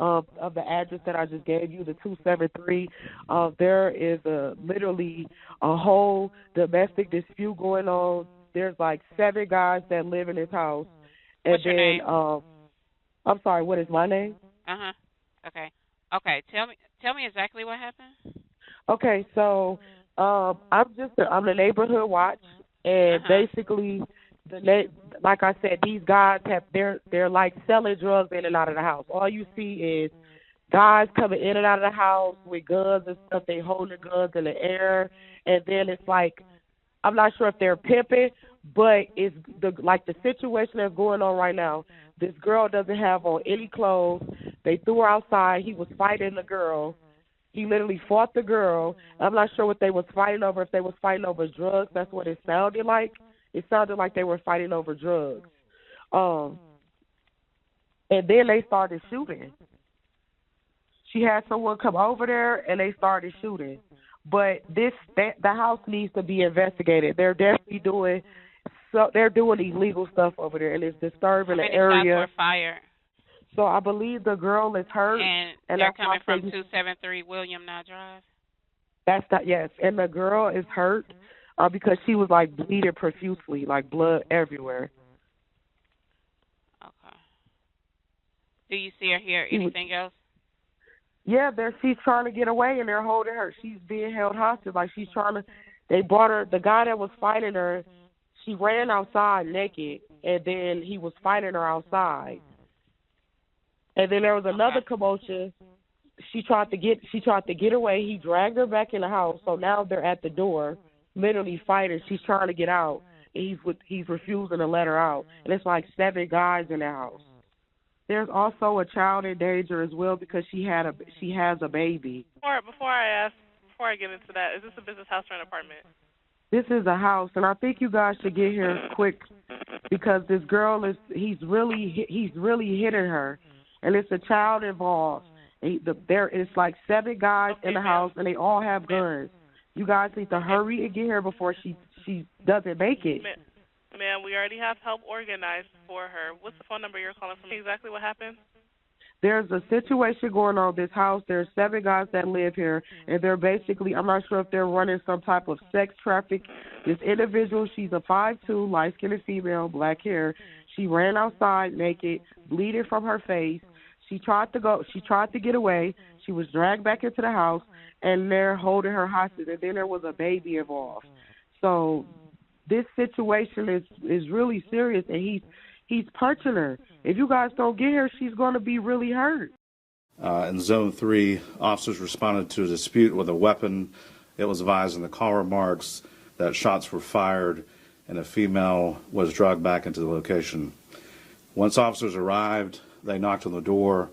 of the address that I just gave you, the 273, there is literally a whole domestic dispute going on. There's like 7 guys that live in this house, and What's your then name? I'm sorry, what is my name? Uh-huh. Okay. Okay. Tell me exactly what happened. Okay, so I'm the neighborhood watch, and Uh-huh. basically like I said, these guys they're like selling drugs in and out of the house. All you see is guys coming in and out of the house with guns and stuff. They holding guns in the air, and then it's like I'm not sure if they're pimping, but it's the situation that's going on right now. This girl doesn't have on any clothes. They threw her outside. He was fighting the girl. He literally fought the girl. I'm not sure what they was fighting over. If they was fighting over drugs, that's what it sounded like. It sounded like they were fighting over drugs. Um, and then they started shooting. She had someone come over there, and they started shooting. But the house needs to be investigated. They're definitely doing they're doing illegal stuff over there, and it's How disturbing the many shots area. were fired? So I believe the girl is hurt, And and they're that's why coming I from say 273 William Knott Drive. that's that. Yes, and the girl is hurt because she was like bleeding profusely, like blood everywhere. Okay. Do you see or hear She was, anything else? yeah, she's trying to get away, and they're holding her. She's being held hostage, like she's trying to. They brought her. The guy that was fighting her, she ran outside naked, and then he was fighting her outside. And then there was Okay. another commotion. She tried to get away. He dragged her back in the house. So now they're at the door, literally fighting. She's trying to get out. And he's refusing to let her out. And it's like 7 guys in the house. There's also a child in danger as well because she has a baby. Before I get into that, is this a business house or an apartment? This is a house, and I think you guys should get here quick because this girl he's really hitting her, and it's a child involved. There is like 7 guys in Okay, the ma'am. house, and they all have guns. You guys need to Okay, hurry and get here before she doesn't make it. ma'am, we already have help organized for her. What's the phone number you're calling from? Exactly what happened? There's a situation going on in this house. There's 7 guys that live here, and they're basically, I'm not sure if they're running some type of sex traffic. This individual, she's a 5'2", light-skinned female, black hair. She ran outside naked, bleeding from her face. She tried to get away. She was dragged back into the house, and they're holding her hostage. And then there was a baby involved. So this situation is really serious, and he's punching her. If you guys don't get her, she's going to be really hurt. In Zone 3, officers responded to a dispute with a weapon. It was advised in the call remarks that shots were fired and a female was dragged back into the location. Once officers arrived, they knocked on the door.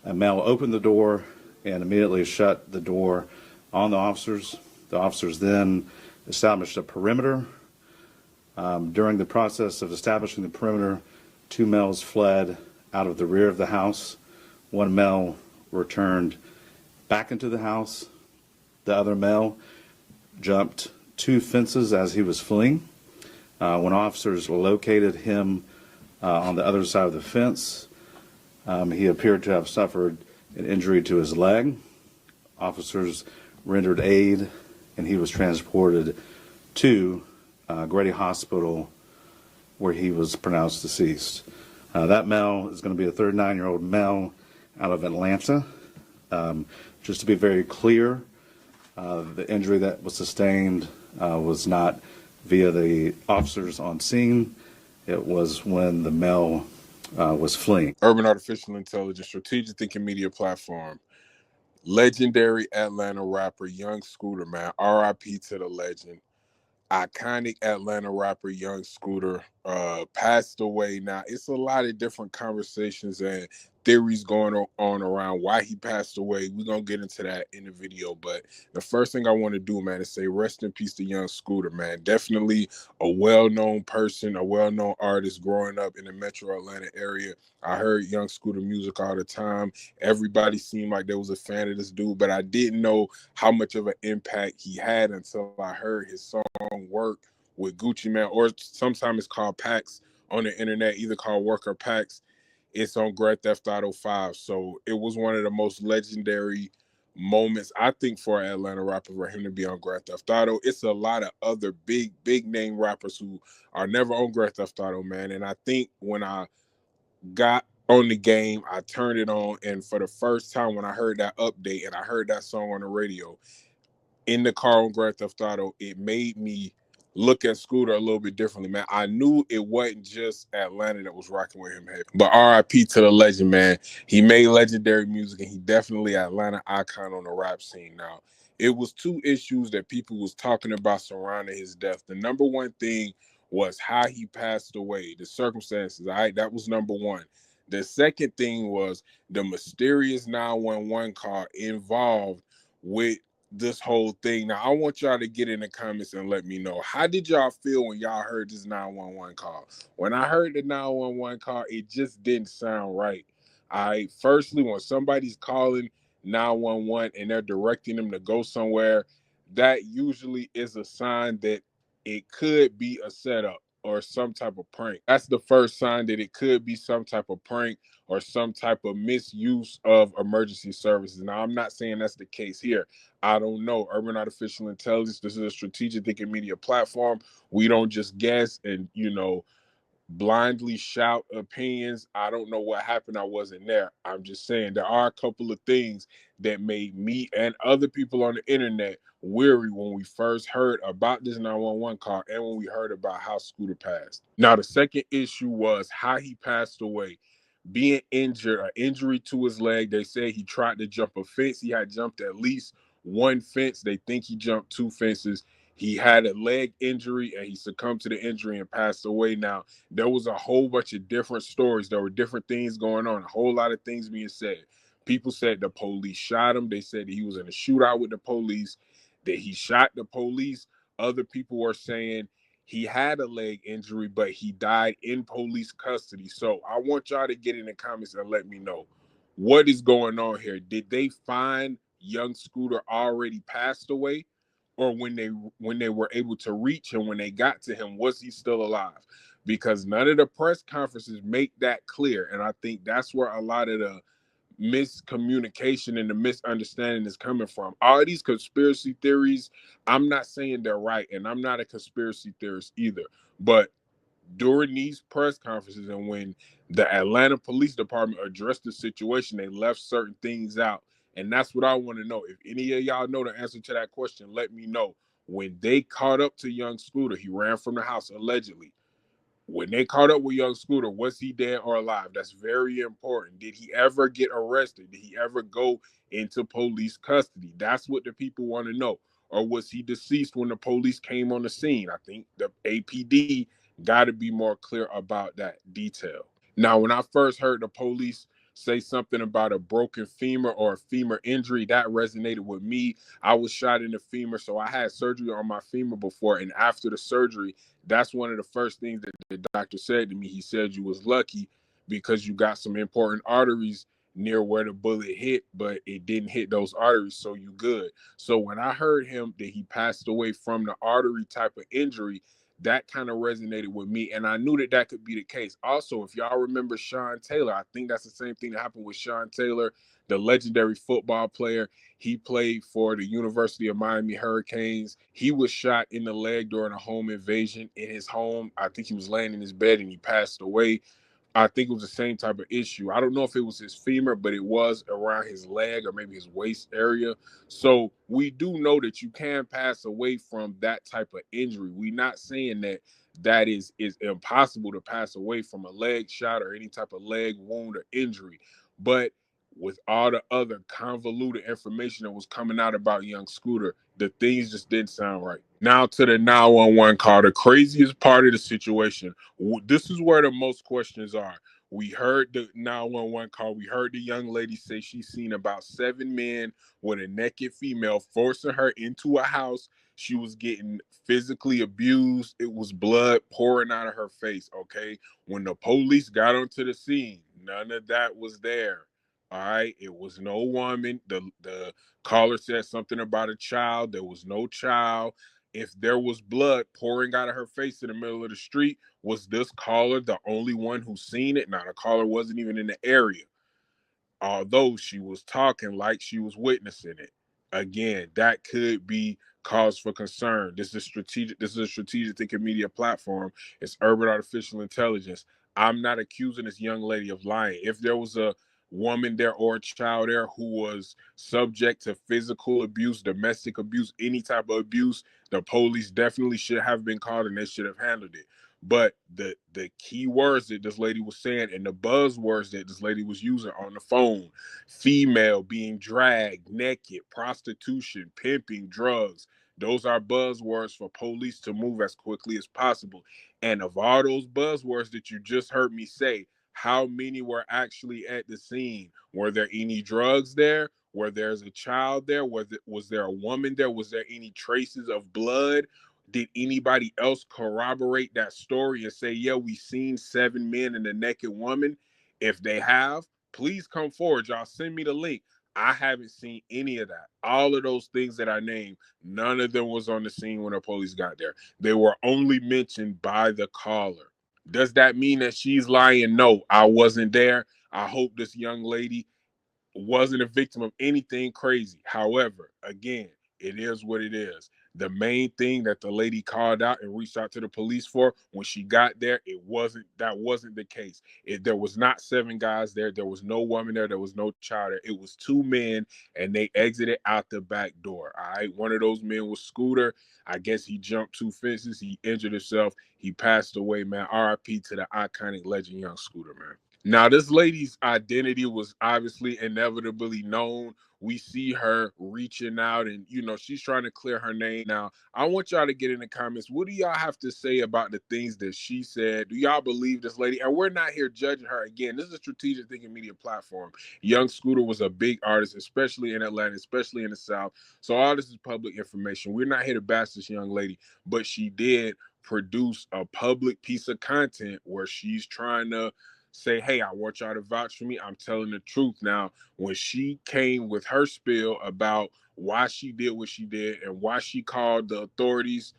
A male opened the door and immediately shut the door on the officers. The officers then established a perimeter. During the process of establishing the perimeter, 2 males fled out of the rear of the house. 1 male returned back into the house. The other male jumped 2 fences as he was fleeing. When officers located him on the other side of the fence, he appeared to have suffered an injury to his leg. Officers rendered aid, and he was transported to Grady Hospital, where he was pronounced deceased. That male is going to be a 39-year-old male out of Atlanta. Just to be very clear, the injury that was sustained was not via the officers on scene. It was when the male was fleeing. Urban Artificial Intelligence Strategic Thinking Media Platform. Legendary Atlanta rapper Young Scooter, man. R.I.P. to the legend. Iconic Atlanta rapper Young Scooter passed away. Now, it's a lot of different conversations and theories going on around why he passed away. We're going to get into that in the video. But the first thing I want to do, man, is say rest in peace to Young Scooter, man. Definitely a well-known person, a well-known artist growing up in the metro Atlanta area. I heard Young Scooter music all the time. Everybody seemed like they was a fan of this dude, but I didn't know how much of an impact he had until I heard his song Work with Gucci Mane, or sometimes it's called Pax on the internet, either called Work or Pax. it's on Grand Theft Auto 5. So it was one of the most legendary moments, I think, for an Atlanta rapper for him to be on Grand Theft Auto. It's a lot of other big name rappers who are never on Grand Theft Auto, man. And I think when I got on the game, I turned it on, and for the first time when I heard that update and I heard that song on the radio, in the car on Grand Theft Auto, it made me look at Scooter a little bit differently, man. I knew it wasn't just Atlanta that was rocking with him, but RIP to the legend, man. He made legendary music, and he definitely Atlanta icon on the rap scene now. It was two issues that people was talking about surrounding his death. The number one thing was how he passed away, the circumstances. All right, that was number one. The second thing was the mysterious 911 call involved with this whole thing. Now, I want y'all to get in the comments and let me know, how did y'all feel when y'all heard this 911 call? When I heard the 911 call, it just didn't sound right. Firstly, when somebody's calling 911 and they're directing them to go somewhere, that usually is a sign that it could be a setup or some type of prank. That's the first sign that it could be some type of prank or some type of misuse of emergency services. Now, I'm not saying that's the case here. I don't know. Urban Artificial Intelligence, this is a strategic thinking media platform. We don't just guess and, blindly shout opinions. I don't know what happened. I wasn't there. I'm just saying there are a couple of things that made me and other people on the internet weary when we first heard about this 911 call and when we heard about how Scooter passed. Now, the second issue was how he passed away. Being injured, an injury to his leg. They say he tried to jump a fence. He had jumped at least one fence. They think he jumped two fences. He had a leg injury and he succumbed to the injury and passed away. Now, there was a whole bunch of different stories. There were different things going on, a whole lot of things being said. People said the police shot him. They said he was in a shootout with the police, that he shot the police. Other people were saying he had a leg injury, but he died in police custody. So I want y'all to get in the comments and let me know what is going on here. Did they find young Scooter already passed away? Or when they were able to reach him, when they got to him, was he still alive? Because none of the press conferences make that clear. And I think that's where a lot of the miscommunication and the misunderstanding is coming from. All these conspiracy theories, I'm not saying they're right, and I'm not a conspiracy theorist either. But during these press conferences and when the Atlanta Police Department addressed the situation, they left certain things out. And that's what I want to know. If any of y'all know the answer to that question, let me know. When they caught up to young Scooter, he ran from the house allegedly. When they caught up with young Scooter, was he dead or alive? That's very important. Did he ever get arrested? Did he ever go into police custody? That's what the people want to know. Or was he deceased when the police came on the scene? I think the APD got to be more clear about that detail. Now, when I first heard the police say something about a broken femur or a femur injury, that resonated with me. I was shot in the femur, so I had surgery on my femur before, and after the surgery, that's one of the first things that the doctor said to me. He said you was lucky because you got some important arteries near where the bullet hit, but it didn't hit those arteries, so you good. So when I heard him that he passed away from the artery type of injury, that kind of resonated with me, and I knew that that could be the case. Also, if y'all remember Sean Taylor, I think that's the same thing that happened with Sean Taylor, the legendary football player. He played for the University of Miami Hurricanes. He was shot in the leg during a home invasion in his home. I think he was laying in his bed and he passed away. I think it was the same type of issue. I don't know if it was his femur, but it was around his leg or maybe his waist area. So we do know that you can pass away from that type of injury. We're not saying that that is impossible to pass away from a leg shot or any type of leg wound or injury. But with all the other convoluted information that was coming out about young Scooter, the things just didn't sound right. Now to the 911 call, the craziest part of the situation. This is where the most questions are. We heard the 911 call. We heard the young lady say she's seen about 7 men with a naked female forcing her into a house. She was getting physically abused. It was blood pouring out of her face, okay? When the police got onto the scene, none of that was there. All right, it was no woman. The caller said something about a child. There was no child. If there was blood pouring out of her face in the middle of the street, was this caller the only one who seen it? Now, the caller wasn't even in the area, although she was talking like she was witnessing it. Again, that could be cause for concern. This is strategic. This is a strategic thinking media platform. It's urban artificial intelligence. I'm not accusing this young lady of lying. If there was a woman there or a child there who was subject to physical abuse, domestic abuse, any type of abuse, the police definitely should have been called and they should have handled it. But the key words that this lady was saying and the buzzwords that this lady was using on the phone, female, being dragged, naked, prostitution, pimping, drugs, those are buzzwords for police to move as quickly as possible. And of all those buzzwords that you just heard me say, how many were actually at the scene? Were there any drugs there? Were there's a child there? Was there a woman there? Was there any traces of blood? Did anybody else corroborate that story and say, yeah, we seen 7 men and a naked woman? If they have, please come forward. Y'all send me the link. I haven't seen any of that. All of those things that I named, none of them was on the scene when the police got there. They were only mentioned by the caller. Does that mean that she's lying? No, I wasn't there. I hope this young lady wasn't a victim of anything crazy. However, again, it is what it is. The main thing that the lady called out and reached out to the police for when she got there, that wasn't the case. There was not 7 guys there. There was no woman there. There was no child there. It was 2 men, and they exited out the back door. All right. One of those men was Scooter. I guess he jumped 2 fences. He injured himself. He passed away, man. RIP to the iconic legend, young Scooter, man. Now, this lady's identity was obviously inevitably known. We see her reaching out and, she's trying to clear her name. Now, I want y'all to get in the comments. What do y'all have to say about the things that she said? Do y'all believe this lady? And we're not here judging her. Again, this is a strategic thinking media platform. Young Scooter was a big artist, especially in Atlanta, especially in the South. So all this is public information. We're not here to bash this young lady, but she did produce a public piece of content where she's trying to say, hey, I want y'all to vouch for me. I'm telling the truth. Now, when she came with her spiel about why she did what she did and why she called the authorities,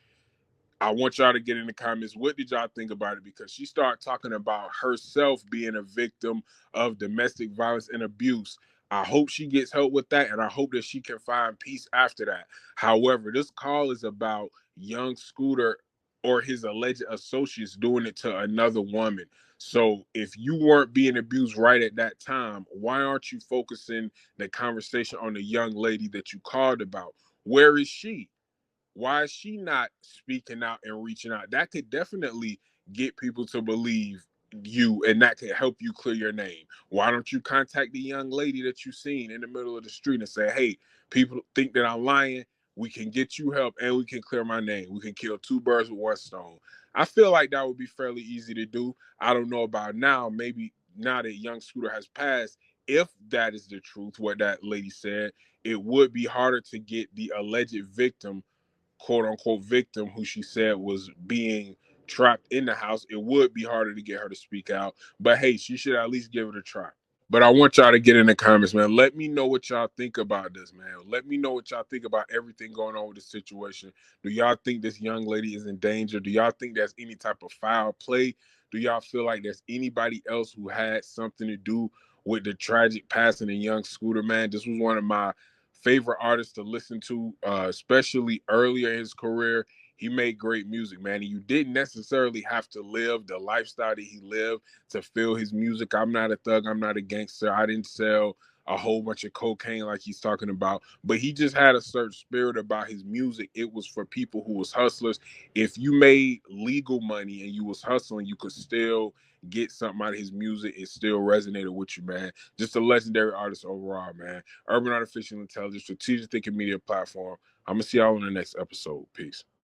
I want y'all to get in the comments. What did y'all think about it? Because she started talking about herself being a victim of domestic violence and abuse. I hope she gets help with that, and I hope that she can find peace after that. However, this call is about young Scooter or his alleged associates doing it to another woman. So if you weren't being abused right at that time, why aren't you focusing the conversation on the young lady that you called about? Where is she? Why is she not speaking out and reaching out? That could definitely get people to believe you, and that could help you clear your name. Why don't you contact the young lady that you seen in the middle of the street and say, hey, people think that I'm lying. We can get you help and we can clear my name. We can kill 2 birds with 1 stone. I feel like that would be fairly easy to do. I don't know about now. Maybe now that young Scooter has passed, if that is the truth, what that lady said, it would be harder to get the alleged victim, quote unquote victim, who she said was being trapped in the house. It would be harder to get her to speak out, but hey, she should at least give it a try. But I want y'all to get in the comments, man. Let me know what y'all think about this, man. Let me know what y'all think about everything going on with this situation. Do y'all think this young lady is in danger? Do y'all think there's any type of foul play? Do y'all feel like there's anybody else who had something to do with the tragic passing of young Scooter, man? This was one of my favorite artists to listen to, especially earlier in his career. He made great music, man. And you didn't necessarily have to live the lifestyle that he lived to feel his music. I'm not a thug. I'm not a gangster. I didn't sell a whole bunch of cocaine like he's talking about, but he just had a certain spirit about his music. It was for people who was hustlers. If you made legal money and you was hustling, you could still get something out of his music. It still resonated with you, man. Just a legendary artist overall, man. Urban Artificial Intelligence, strategic thinking media platform. I'm gonna see y'all on the next episode. Peace.